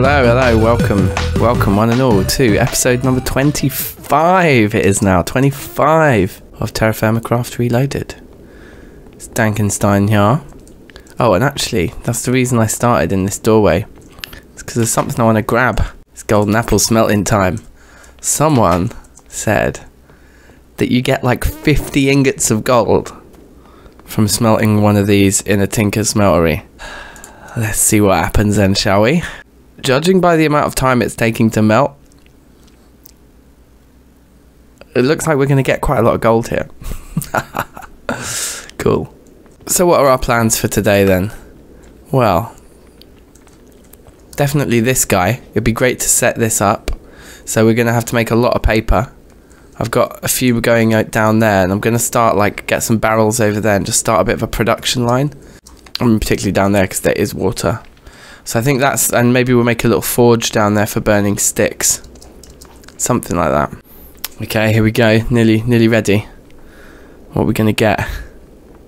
Hello, welcome one and all to episode number 25. It is now 25 of TerraFirmaCraft Reloaded. It's DankNStein here. Oh, and actually, that's the reason I started in this doorway. It's because there's something I want to grab. It's golden apple smelting time. Someone said that you get like 50 ingots of gold from smelting one of these in a tinker's smeltery. Let's see what happens then, shall we? Judging by the amount of time it's taking to melt, it looks like we're going to get quite a lot of gold here. Cool. So what are our plans for today then? Well, definitely this guy. It'd be great to set this up. So we're going to have to make a lot of paper. I've got a few going out down there, and I'm going to start get some barrels over there and just start a bit of a production line. Particularly down there because there is water. So I think and maybe we'll make a little forge down there for burning sticks. Something like that. Okay, here we go. Nearly ready. What are we going to get?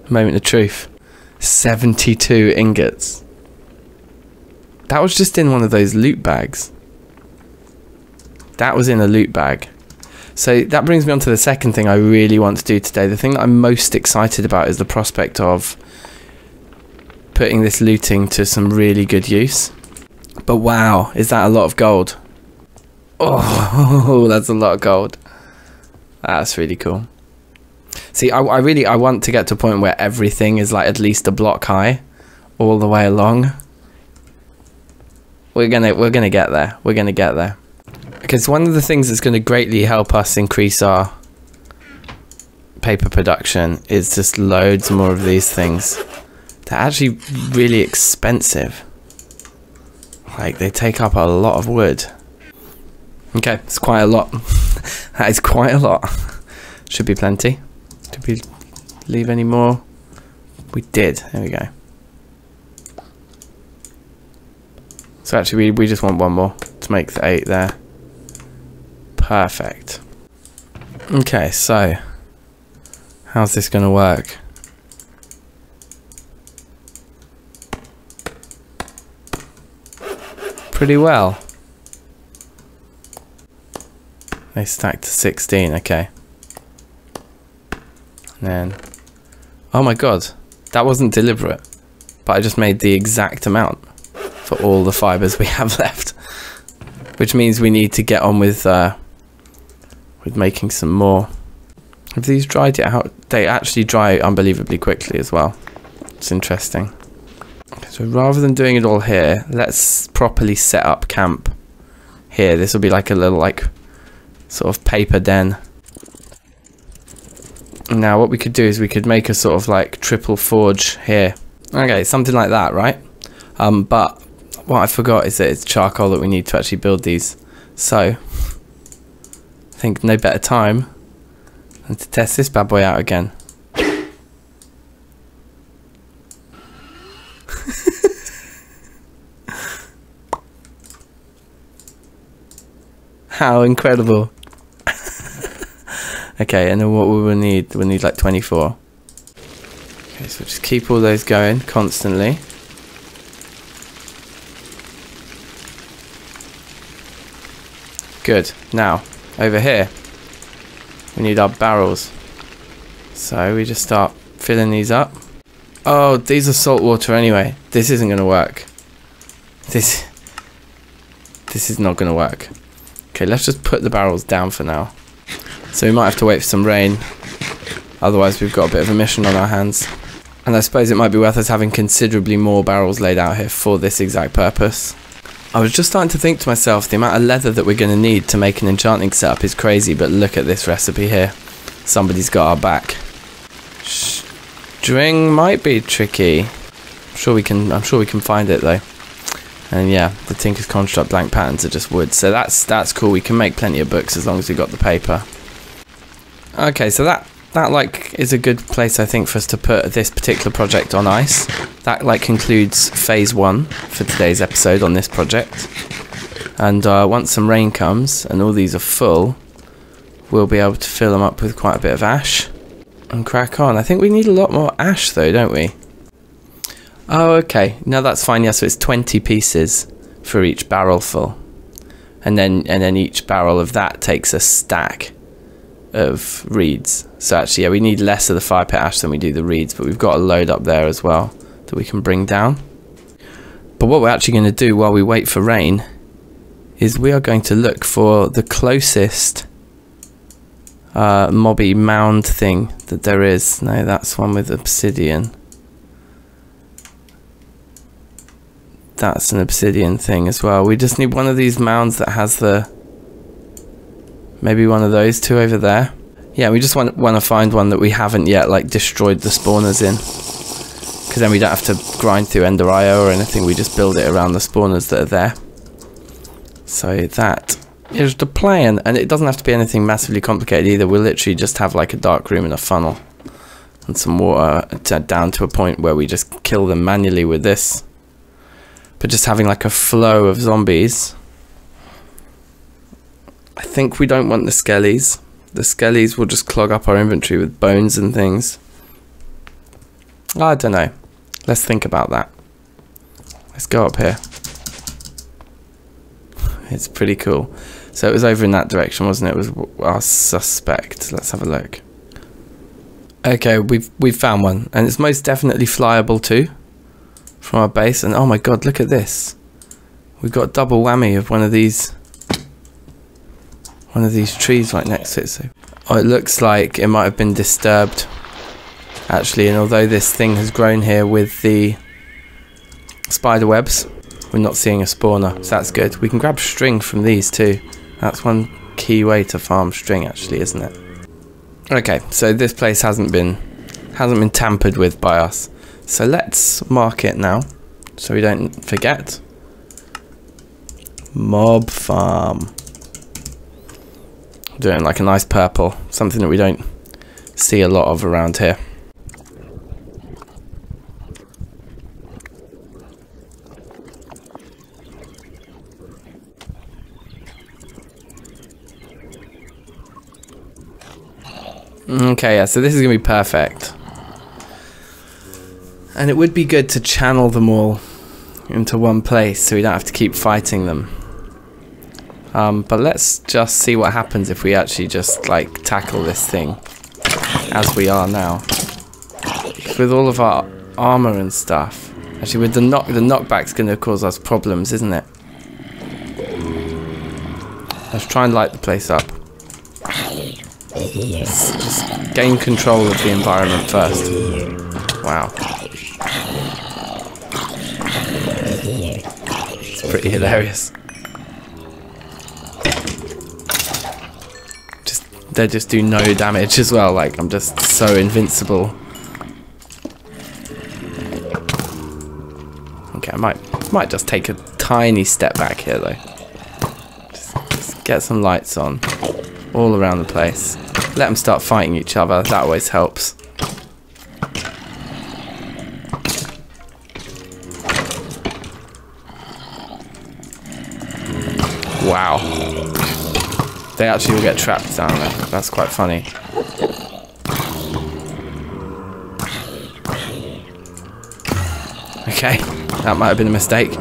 Moment of truth. 72 ingots. That was just in one of those loot bags. That was in a loot bag. So that brings me on to the second thing I really want to do today. The thing that I'm most excited about is the prospect of putting this looting to some really good use. But wow, is that a lot of gold? Oh, that's a lot of gold. That's really cool. See, I want to get to a point where everything is like at least a block high all the way along. We're gonna get there. We're gonna get there. Because one of the things that's going to greatly help us increase our paper production is just loads more of these things. They're actually really expensive. Like, they take up a lot of wood. Okay, it's quite a lot. That is quite a lot. Should be plenty. Did we leave any more? We did. There we go. So actually, we just want one more to make the 8 there. Perfect. Okay, so how's this going to work? Pretty well. They stacked to 16, okay. And then, oh my god, that wasn't deliberate, but I just made the exact amount for all the fibers we have left, which means we need to get on with making some more. Have these dried yet? How they actually dry unbelievably quickly as well. It's interesting. So rather than doing it all here, let's properly set up camp here. This will be like a little sort of paper den. Now what we could do is we could make a sort of triple forge here. Okay, something like that, right? But what I forgot is that it's charcoal that we need to actually build these. So I think no better time than to test this bad boy out again. How incredible. Okay, and then what we will need, we'll need like 24. Okay, so just keep all those going constantly. Good. Now, over here, we need our barrels. So we just start filling these up. Oh, these are salt water anyway. This isn't going to work. This is not going to work. Okay, let's just put the barrels down for now. So we might have to wait for some rain. Otherwise, we've got a bit of a mission on our hands. And I suppose it might be worth us having considerably more barrels laid out here for this exact purpose. I was just starting to think to myself, the amount of leather that we're going to need to make an enchanting setup is crazy, but look at this recipe here. Somebody's got our back. String might be tricky. I'm sure we can find it though. And yeah, the Tinker's Construct blank patterns are just wood, so that's cool. We can make plenty of books as long as we got the paper. Okay, so that is a good place, I think, for us to put this particular project on ice. That concludes phase 1 for today's episode on this project. And once some rain comes and all these are full, we'll be able to fill them up with quite a bit of ash and crack on. I think we need a lot more ash though, don't we? Oh, okay. No, that's fine. Yeah, so it's 20 pieces for each barrel full. And then each barrel of that takes a stack of reeds. So actually, yeah, we need less of the fire pit ash than we do the reeds, but we've got a load up there as well that we can bring down. But what we're actually going to do while we wait for rain is we are going to look for the closest mobby mound thing that there is. No, that's one with obsidian. That's an obsidian thing as well. We just need one of these mounds that has the... maybe one of those two over there. Yeah, we just want to find one that we haven't yet like destroyed the spawners in. Because then we don't have to grind through Ender IO or anything. We just build it around the spawners that are there. So that is the plan. And it doesn't have to be anything massively complicated either. We'll literally just have like a dark room and a funnel. And some water down to a point where we just kill them manually with this. But just having like a flow of zombies. I think we don't want the skellies. The skellies will just clog up our inventory with bones and things. I don't know. Let's think about that. Let's go up here. It's pretty cool. So it was over in that direction, wasn't it? It was our suspect. Let's have a look. Okay, we've found one. And it's most definitely flyable too. From our base. And oh my god, look at this. We've got double whammy of one of these trees right next to it. So, oh, it looks like it might have been disturbed actually, and although this thing has grown here with the spider webs, we're not seeing a spawner, so that's good. We can grab string from these too. That's one key way to farm string actually, isn't it? Okay, so this place hasn't been tampered with by us. So let's mark it now so we don't forget. Mob farm. Doing like a nice purple, something that we don't see a lot of around here. Okay, yeah, so this is going to be perfect. And it would be good to channel them all into one place so we don't have to keep fighting them. But let's just see what happens if we actually just like tackle this thing as we are now. With all of our armor and stuff. Actually, with the knockback's going to cause us problems, isn't it? Let's try and light the place up. Just gain control of the environment first. Wow. It's pretty hilarious. They just do no damage as well, like I'm just so invincible. Okay, I might just take a tiny step back here though. Just get some lights on all around the place. Let them start fighting each other, that always helps. Wow. They actually will get trapped down there. That's quite funny. Okay, that might have been a mistake.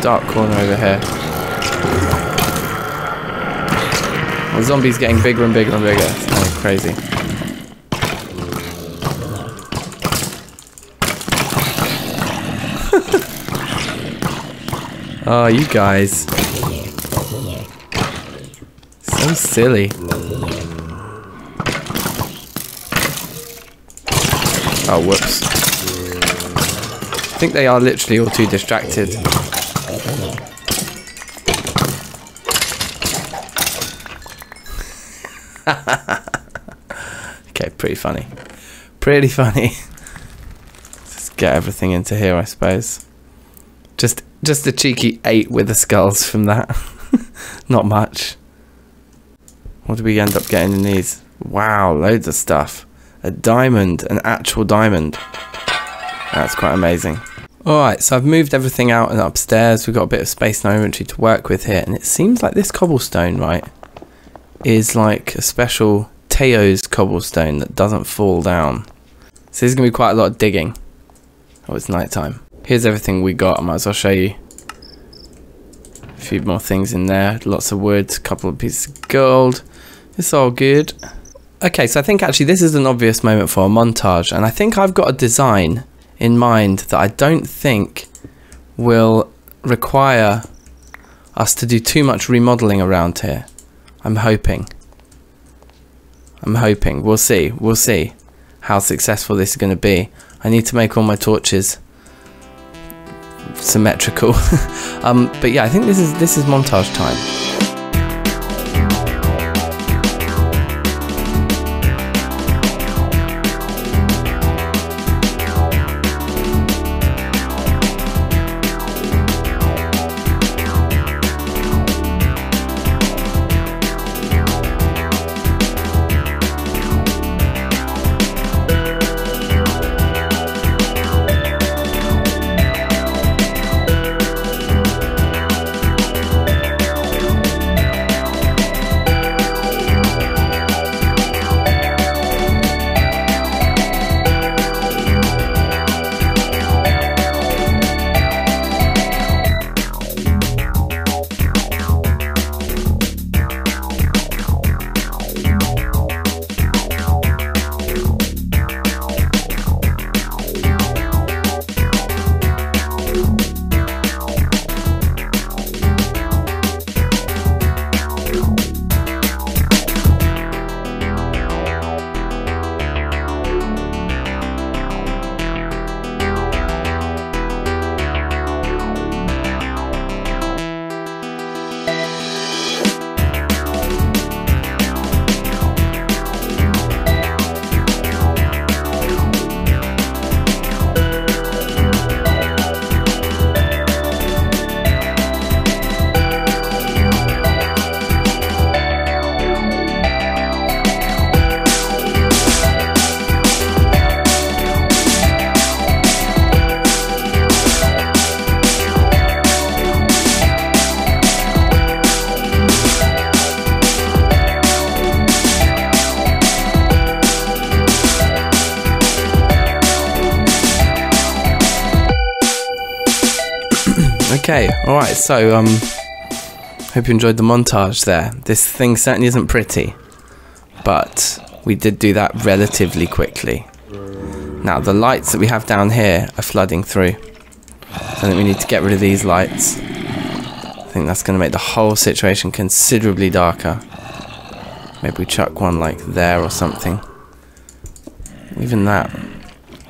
Dark corner over here. The zombie's getting bigger and bigger and bigger. It's kind of crazy. Oh, you guys. So silly. Oh, whoops. I think they are literally all too distracted. Okay, pretty funny. Pretty funny. Just get everything into here, I suppose. Just a cheeky 8 with the skulls from that. Not much. What do we end up getting in these? Wow, loads of stuff. A diamond, an actual diamond. That's quite amazing. Alright, so I've moved everything out and upstairs. We've got a bit of space in our inventory to work with here. And it seems like this cobblestone, right, is like a special Teo's cobblestone that doesn't fall down. So there's going to be quite a lot of digging. Oh, it's night time. Here's everything we got. I might as well show you. A few more things in there. Lots of wood, a couple of pieces of gold. It's all good. Okay, so I think actually this is an obvious moment for a montage, and I think I've got a design in mind that I don't think will require us to do too much remodeling around here. I'm hoping. We'll see how successful this is going to be. I need to make all my torches symmetrical. But yeah, I think this is montage time. Okay, alright, so hope you enjoyed the montage there. This thing certainly isn't pretty, but we did do that relatively quickly. Now the lights that we have down here are flooding through, so I think we need to get rid of these lights. I think that's going to make the whole situation considerably darker. Maybe we chuck one like there or something. Even that.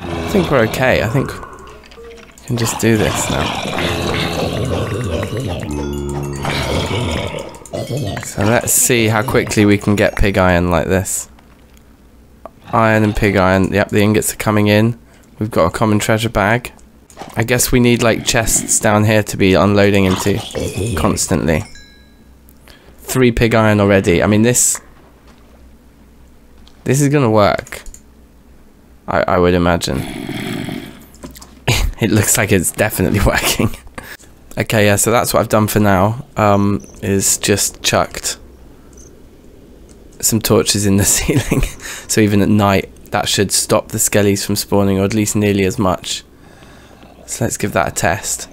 I think we're okay. I think we can just do this now. So let's see how quickly we can get pig iron like this. Iron and pig iron. Yep, the ingots are coming in. We've got a common treasure bag. I guess we need like chests down here to be unloading into constantly. 3 pig iron already. I mean, this is gonna work. I would imagine. It looks like it's definitely working. Okay, yeah, so that's what I've done for now, is just chucked some torches in the ceiling. So even at night, that should stop the skellies from spawning, or at least nearly as much. So let's give that a test.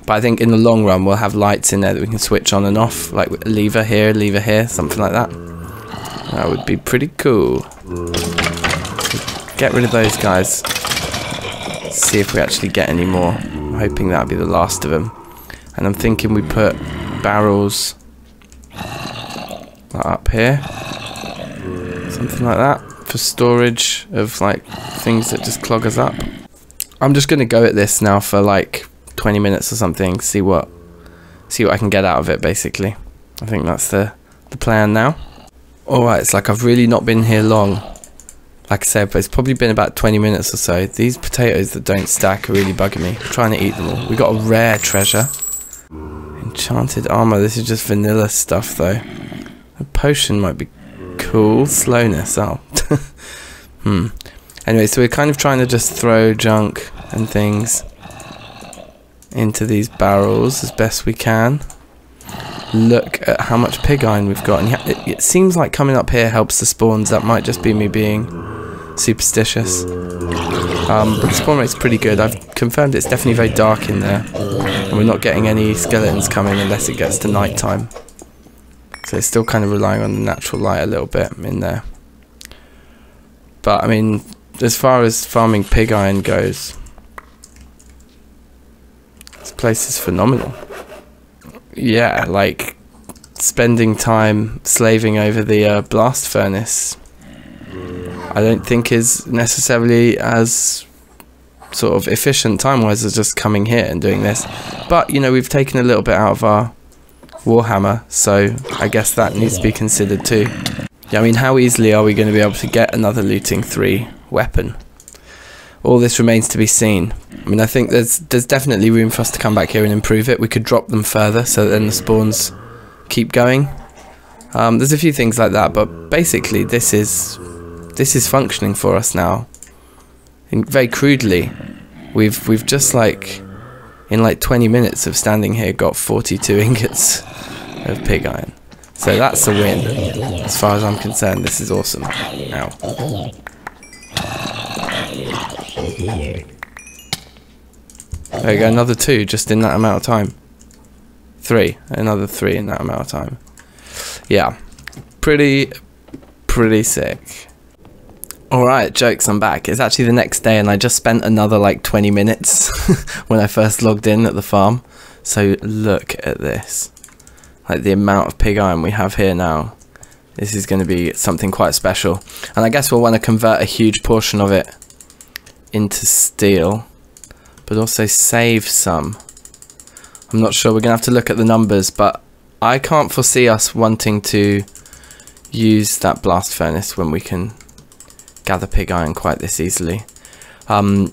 But I think in the long run, we'll have lights in there that we can switch on and off, like a lever here, something like that. That would be pretty cool. Get rid of those guys. See if we actually get any more. I'm hoping that'll be the last of them. And I'm thinking we put barrels up here, something like that, for storage of like things that just clog us up. I'm just gonna go at this now for like 20 minutes or something, see what I can get out of it. Basically, I think that's the plan now. Alright, it's like I've really not been here long. Like I said, but it's probably been about 20 minutes or so. These potatoes that don't stack are really bugging me. I'm trying to eat them all. We got a rare treasure. Enchanted armor. This is just vanilla stuff though. A potion might be cool. Slowness. Oh. Anyway, so we're kind of trying to just throw junk and things into these barrels as best we can. Look at how much pig iron we've got, and it seems like coming up here helps the spawns. That might just be me being superstitious. But the spawn rate's pretty good. I've confirmed it's definitely very dark in there, and we're not getting any skeletons coming unless it gets to night time. So it's still kind of relying on the natural light a little bit in there. But I mean, as far as farming pig iron goes, this place is phenomenal. Yeah, like spending time slaving over the blast furnace, I don't think is necessarily as sort of efficient time-wise as just coming here and doing this. But, you know, we've taken a little bit out of our Warhammer, so I guess that needs to be considered too. Yeah, I mean, how easily are we going to be able to get another looting 3 weapon? All this remains to be seen. I mean, I think there's definitely room for us to come back here and improve it. We could drop them further so that then the spawns keep going. There's a few things like that, but basically this is functioning for us now. And very crudely, we've just like in like 20 minutes of standing here got 42 ingots of pig iron. So that's a win as far as I'm concerned. This is awesome. Ow. There you go, another 2 just in that amount of time. 3, another 3 in that amount of time. Yeah, pretty sick. Alright, jokes, I'm back. It's actually the next day and I just spent another like 20 minutes when I first logged in at the farm. So look at this. Like the amount of pig iron we have here now. This is going to be something quite special. And I guess we'll want to convert a huge portion of it into steel, but also save some. I'm not sure, we're going to have to look at the numbers, but I can't foresee us wanting to use that blast furnace when we can gather pig iron quite this easily. That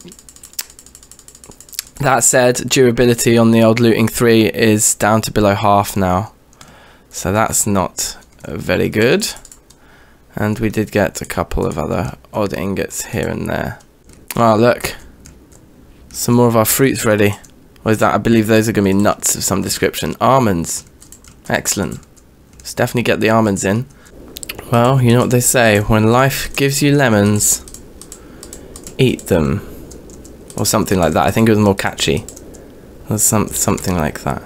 said, durability on the old looting 3 is down to below half now, so that's not very good. And we did get a couple of other odd ingots here and there. Oh look, some more of our fruits ready. What is that? I believe those are going to be nuts of some description. Almonds. Excellent. Let's definitely get the almonds in. Well, you know what they say, when life gives you lemons, eat them. Or something like that. I think it was more catchy. Or something like that.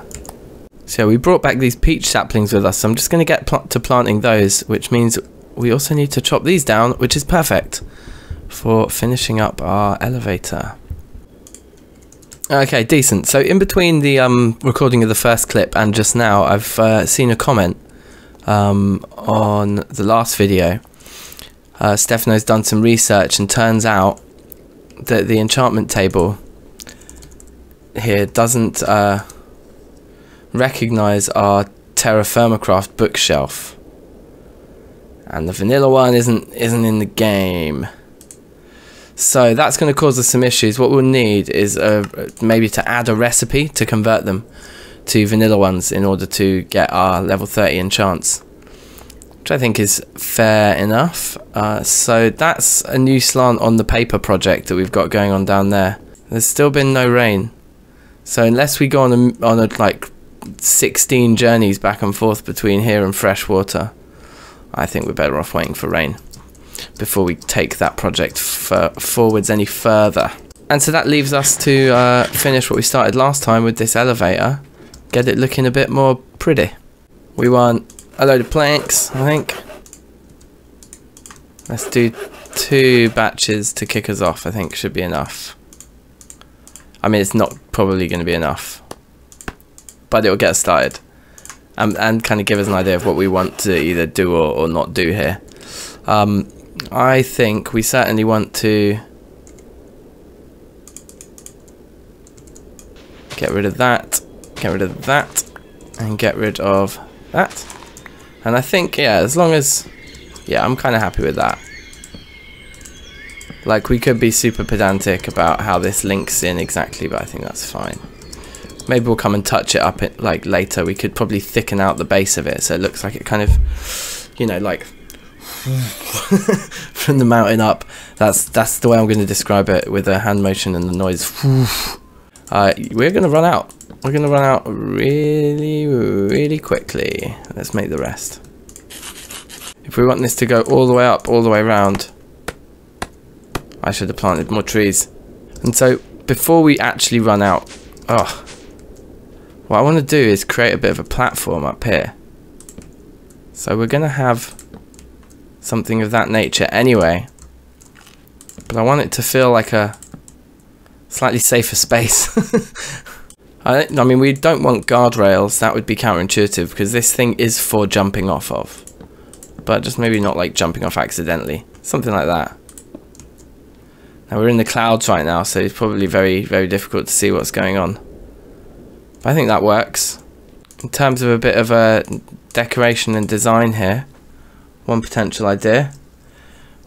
So yeah, we brought back these peach saplings with us, so I'm just going to get to planting those, which means we also need to chop these down, which is perfect for finishing up our elevator. Okay, decent. So in between the recording of the first clip and just now, I've seen a comment on the last video. Stefano's done some research and turns out that the enchantment table here doesn't recognize our TerraFirmaCraft bookshelf, and the vanilla one isn't in the game. So that's going to cause us some issues. What we'll need is maybe to add a recipe to convert them to vanilla ones in order to get our level 30 enchants, which I think is fair enough. So that's a new slant on the paper project that we've got going on down there. There's still been no rain, so unless we go on a like 16 journeys back and forth between here and freshwater, I think we're better off waiting for rain before we take that project forwards any further. And so that leaves us to finish what we started last time with this elevator, get it looking a bit more pretty. We want a load of planks, I think. Let's do 2 batches to kick us off. I think should be enough. I mean, it's not probably going to be enough, but it will get us started and kind of give us an idea of what we want to either do or not do here. I think we certainly want to get rid of that, get rid of that, and get rid of that. And I think, yeah, as long as, yeah, I'm kind of happy with that. Like, we could be super pedantic about how this links in exactly, but I think that's fine. Maybe we'll come and touch it up like later. We could probably thicken out the base of it so it looks like it kind of, you know, like from the mountain up. That's the way I'm going to describe it, with a hand motion and the noise. We're going to run out. We're going to run out really quickly. Let's make the rest. If we want this to go all the way up, all the way around, I should have planted more trees. And so before we actually run out, what I want to do is create a bit of a platform up here. So we're going to have something of that nature anyway, but I want it to feel like a slightly safer space. I mean, we don't want guardrails, that would be counterintuitive because this thing is for jumping off of, but just maybe not like jumping off accidentally, something like that. Now we're in the clouds right now, so it's probably very, very difficult to see what's going on. But I think that works. In terms of a bit of a decoration and design here, one potential idea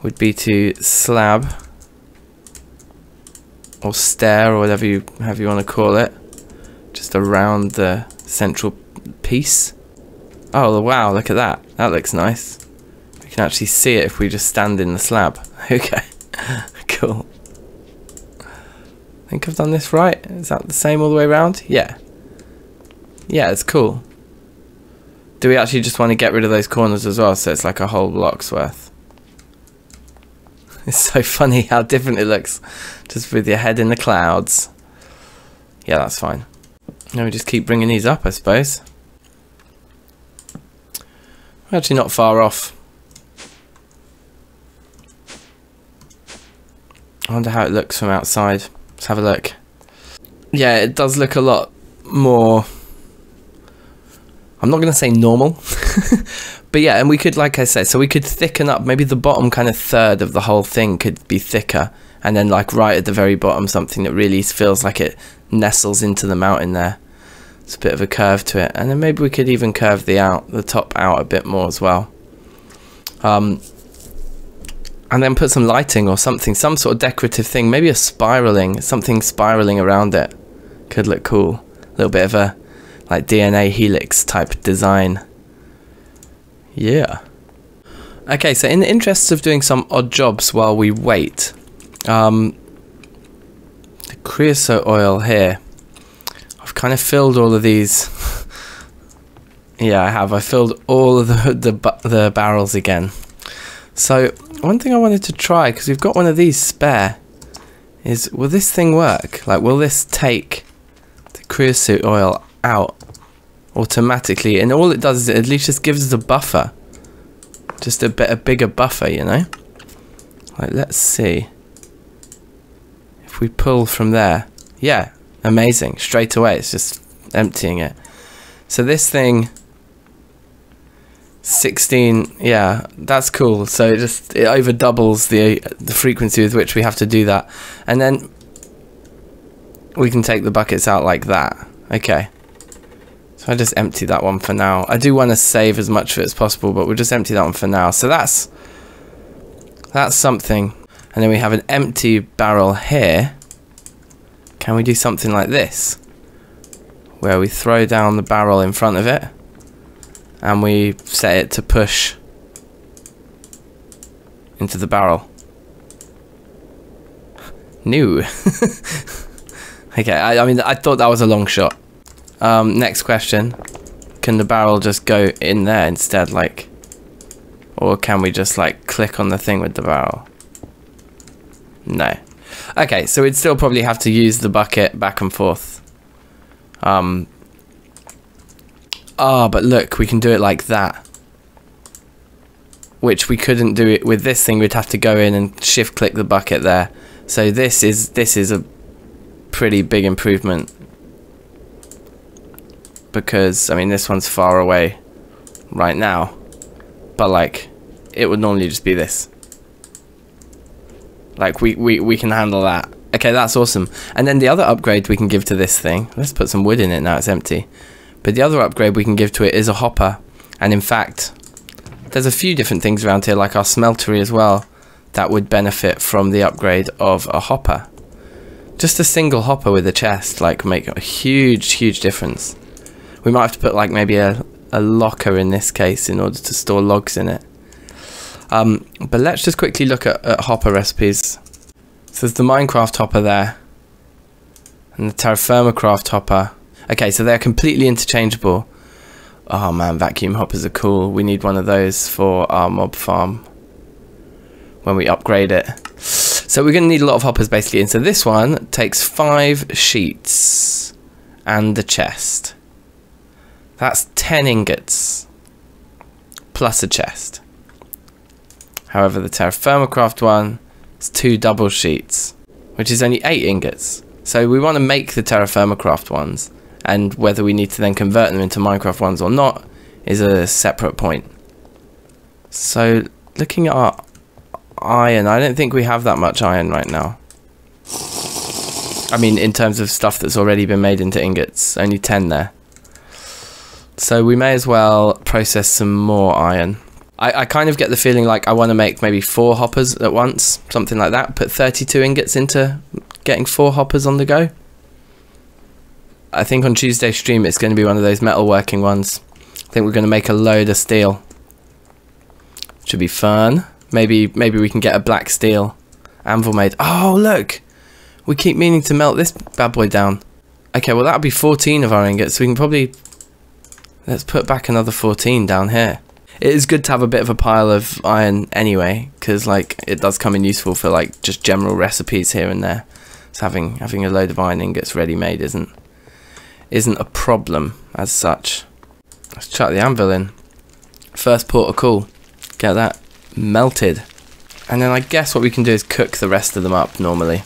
would be to slab or stair or whatever you want to call it, just around the central piece. Oh wow, look at that. That looks nice. We can actually see it if we just stand in the slab. Okay. Cool. I think I've done this right. Is that the same all the way around? Yeah. Yeah, it's cool. Do we actually just want to get rid of those corners as well, so it's like a whole block's worth? It's so funny how different it looks, just with your head in the clouds. Yeah, that's fine. Now we just keep bringing these up, I suppose. We're actually not far off. I wonder how it looks from outside. Let's have a look. Yeah, it does look a lot more, I'm not going to say normal, but yeah, and we could, like I said, so we could thicken up, maybe the bottom kind of third of the whole thing could be thicker, and then like right at the very bottom something that really feels like it nestles into the mountain there. It's a bit of a curve to it, and then maybe we could even curve the top out a bit more as well. And then put some lighting or something, some sort of decorative thing, maybe a spiraling, something spiraling around it. Could look cool. A little bit of a like DNA helix type design. Yeah. Okay, so in the interests of doing some odd jobs while we wait, the creosote oil here, I've kind of filled all of these. Yeah, I have. I filled all of the barrels again. So one thing I wanted to try, because we've got one of these spare, is will this thing work? Like, will this take the creosote oil out automatically? And all it does is it at least just gives us a buffer, just a bigger buffer, you know. Like, let's see if we pull from there. Yeah, amazing. Straight away, it's just emptying it. So this thing, 16, yeah, that's cool. So it over doubles the frequency with which we have to do that, and then we can take the buckets out like that. Okay, so I just empty that one for now. I do want to save as much of it as possible, but we'll just empty that one for now. So that's something. And then we have an empty barrel here. Can we do something like this, where we throw down the barrel in front of it and we set it to push into the barrel? No. Okay, I mean, I thought that was a long shot. Next question. Can the barrel just go in there instead, like, or can we just like click on the thing with the barrel? No. Okay, so we'd still probably have to use the bucket back and forth. But look, we can do it like that, which we couldn't do it with this thing. We'd have to go in and shift click the bucket there. So this is a pretty big improvement, because I mean, this one's far away right now, but like it would normally just be this. Like we can handle that. Okay, that's awesome. And then the other upgrade we can give to this thing, let's put some wood in it now, it's empty. But the other upgrade we can give to it is a hopper. And in fact, there's a few different things around here, like our smeltery as well, that would benefit from the upgrade of a hopper. Just a single hopper with a chest, like, make a huge, huge difference. We might have to put like maybe a locker in this case in order to store logs in it. But let's just quickly look at hopper recipes. So there's the Minecraft hopper there, and the TerraFirmaCraft hopper. Okay, so they're completely interchangeable. Oh man, vacuum hoppers are cool. We need one of those for our mob farm when we upgrade it. So we're going to need a lot of hoppers basically, and so this one takes 5 sheets and the chest. That's 10 ingots plus a chest. However, the TerraFirmaCraft one is 2 double sheets, which is only 8 ingots. So we want to make the TerraFirmaCraft ones, and whether we need to then convert them into Minecraft ones or not is a separate point. So looking at our iron, I don't think we have that much iron right now. I mean, in terms of stuff that's already been made into ingots, only 10 there. So we may as well process some more iron. I kind of get the feeling like I want to make maybe 4 hoppers at once, something like that. Put 32 ingots into getting 4 hoppers on the go. I think on Tuesday's stream it's going to be one of those metalworking ones. I think we're going to make a load of steel. Should be fun. Maybe we can get a black steel anvil made. Oh, look! We keep meaning to melt this bad boy down. Okay, well that'll be 14 of our ingots, so we can probably... Let's put back another 14 down here. It is good to have a bit of a pile of iron anyway, because like it does come in useful for like just general recipes here and there. So having a load of iron ingots ready made isn't a problem as such. Let's chuck the anvil in. First port of call. Get that melted. And then I guess what we can do is cook the rest of them up normally.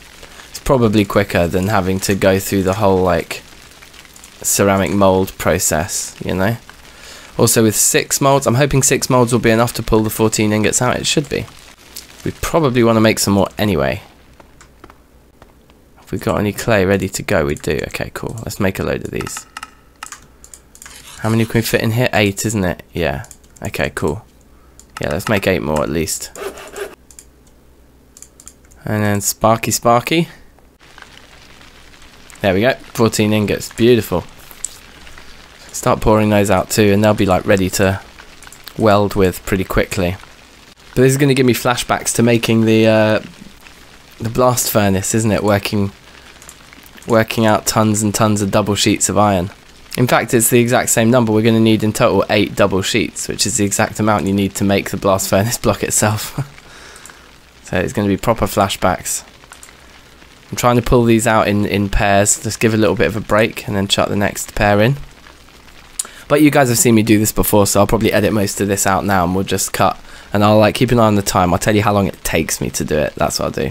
It's probably quicker than having to go through the whole like ceramic mold process, you know. Also with 6 molds, I'm hoping 6 molds will be enough to pull the 14 ingots out. It should be. We probably want to make some more anyway. Have we got any clay ready to go? We do. Okay, cool. Let's make a load of these. How many can we fit in here? 8, isn't it? Yeah. Okay, cool. Yeah, let's make 8 more at least. And then sparky. There we go. 14 ingots. Beautiful. Start pouring those out too, and they'll be like ready to weld with pretty quickly. But this is going to give me flashbacks to making the blast furnace, isn't it? Working out tons and tons of double sheets of iron. In fact, it's the exact same number. We're going to need in total 8 double sheets, which is the exact amount you need to make the blast furnace block itself. So it's going to be proper flashbacks. I'm trying to pull these out in pairs. Just give a little bit of a break and then chuck the next pair in. But you guys have seen me do this before, so I'll probably edit most of this out now and we'll just cut. And I'll like keep an eye on the time. I'll tell you how long it takes me to do it. That's what I'll do.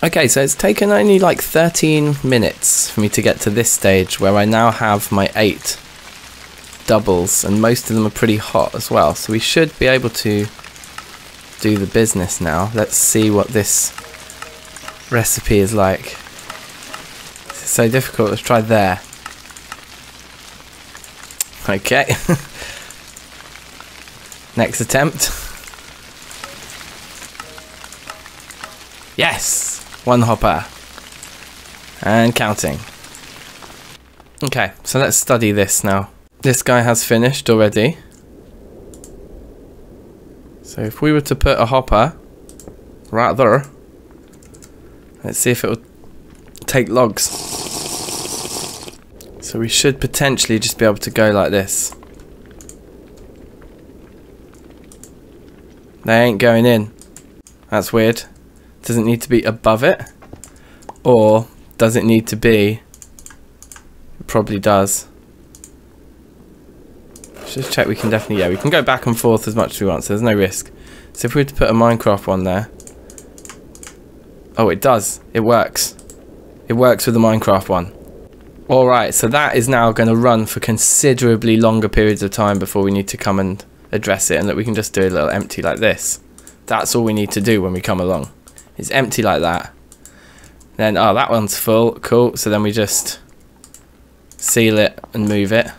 Okay, so it's taken only like 13 minutes for me to get to this stage where I now have my 8 doubles, and most of them are pretty hot as well. So we should be able to do the business now. Let's see what this recipe is like. It's so difficult. Let's try there. Okay. Next attempt. Yes! 1 hopper. And counting. Okay, so let's study this now. This guy has finished already. So if we were to put a hopper right there, let's see if it will take logs. So we should potentially just be able to go like this. They ain't going in. That's weird. Does it need to be above it? Or does it need to be... It probably does. Let's just check we can definitely... Yeah, we can go back and forth as much as we want, so there's no risk. So if we were to put a Minecraft one there... Oh, it does. It works. It works with the Minecraft one. Alright, so that is now going to run for considerably longer periods of time before we need to come and address it, and that we can just do a little empty like this. That's all we need to do when we come along. It's empty like that. Then, oh, that one's full. Cool. So then we just seal it and move it.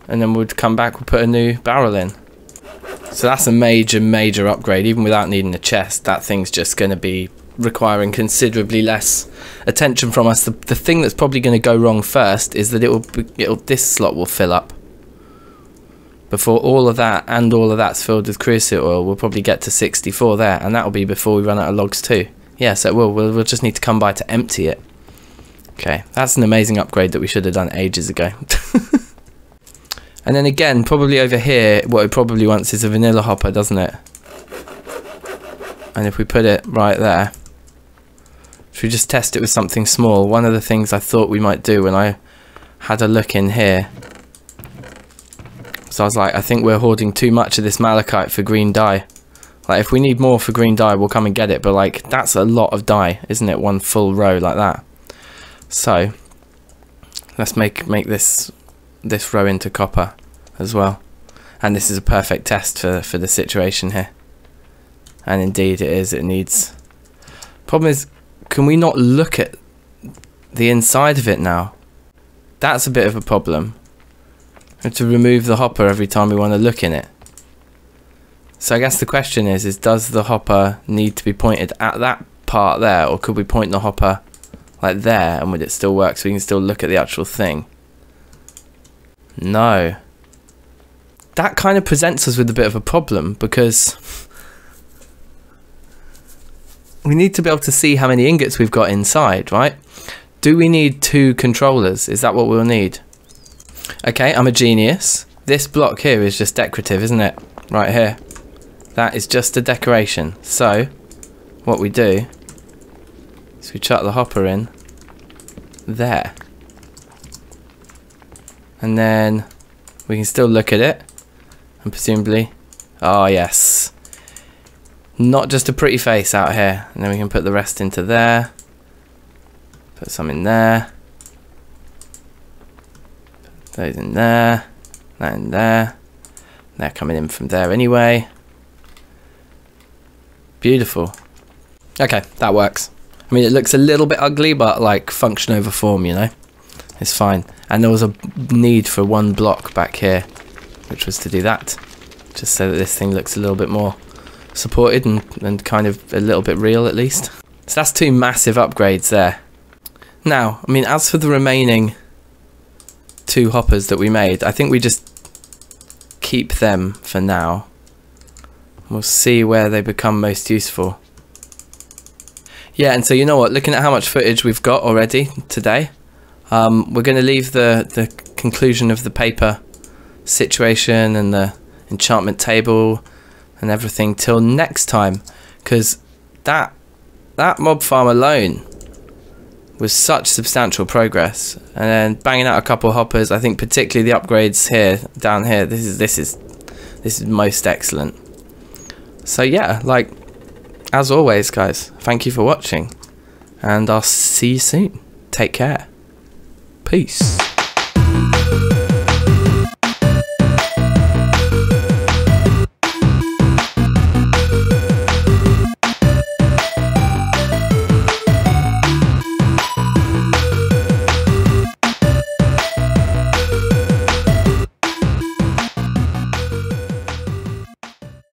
And then we'll come back, we'll put a new barrel in. So that's a major upgrade. Even without needing a chest, that thing's just going to be requiring considerably less attention from us. The thing that's probably going to go wrong first is that this slot will fill up. Before all of that and all of that's filled with creosote oil, we'll probably get to 64 there, and that'll be before we run out of logs too. Yeah, so we'll just need to come by to empty it. Okay, that's an amazing upgrade that we should have done ages ago. And then again, probably over here, what it probably wants is a vanilla hopper, doesn't it? And if we put it right there, Should we just test it with something small? One of the things I thought we might do when I had a look in here, so I was like, I think we're hoarding too much of this malachite for green dye. Like, if we need more for green dye, we'll come and get it, but like, that's a lot of dye, isn't it? One full row like that. So let's make this row into copper as well. And this is a perfect test for the situation here. And indeed it is. It needs... Problem is, can we not look at the inside of it now? That's a bit of a problem. We have to remove the hopper every time we want to look in it. So I guess the question is does the hopper need to be pointed at that part there, or could we point the hopper like there and would it still work so we can still look at the actual thing? No. That kind of presents us with a bit of a problem, because we need to be able to see how many ingots we've got inside, right? Do we need 2 controllers? Is that what we'll need? Okay, I'm a genius. This block here is just decorative, isn't it? Right here. That is just a decoration. So, what we do is we chuck the hopper in there. And then we can still look at it. And presumably... Oh, yes. Not just a pretty face out here. And then we can put the rest into there. Put some in there. Put those in there. That in there. They're coming in from there anyway. Beautiful. Okay, that works. I mean, it looks a little bit ugly, but like function over form, you know? It's fine. And there was a need for 1 block back here, which was to do that. Just so that this thing looks a little bit more supported and kind of a little bit real at least. So that's 2 massive upgrades there. Now, I mean, as for the remaining 2 hoppers that we made, I think we just keep them for now. We'll see where they become most useful. Yeah, and so you know what, looking at how much footage we've got already today, we're going to leave the conclusion of the paper situation and the enchantment table and everything till next time, because that mob farm alone was such substantial progress. And then banging out a couple of hoppers, I think particularly the upgrades here, down here, this is most excellent. So yeah, like, as always guys, thank you for watching, and I'll see you soon. Take care. Peace.